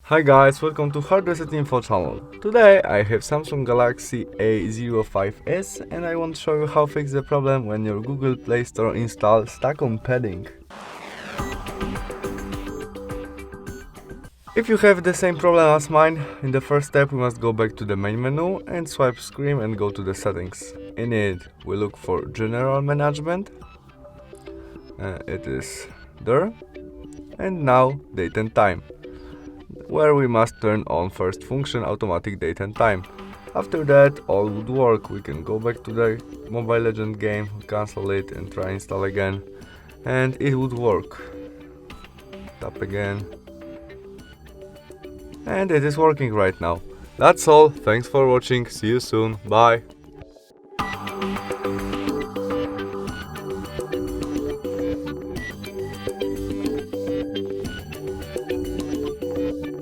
Hi guys, welcome to HardReset.Info channel. Today I have Samsung Galaxy A05S and I want to show you how to fix the problem when your Google Play Store install stuck on padding. If you have the same problem as mine, in the first step we must go back to the main menu and swipe screen and go to the settings. In it we look for General Management, it is there, and now Date and Time, where we must turn on first function automatic date and time. After that all would work. We can go back to the Mobile Legend game, cancel it and try install again, and it would work. Tap again, and it is working right now. That's all, thanks for watching, see you soon, bye.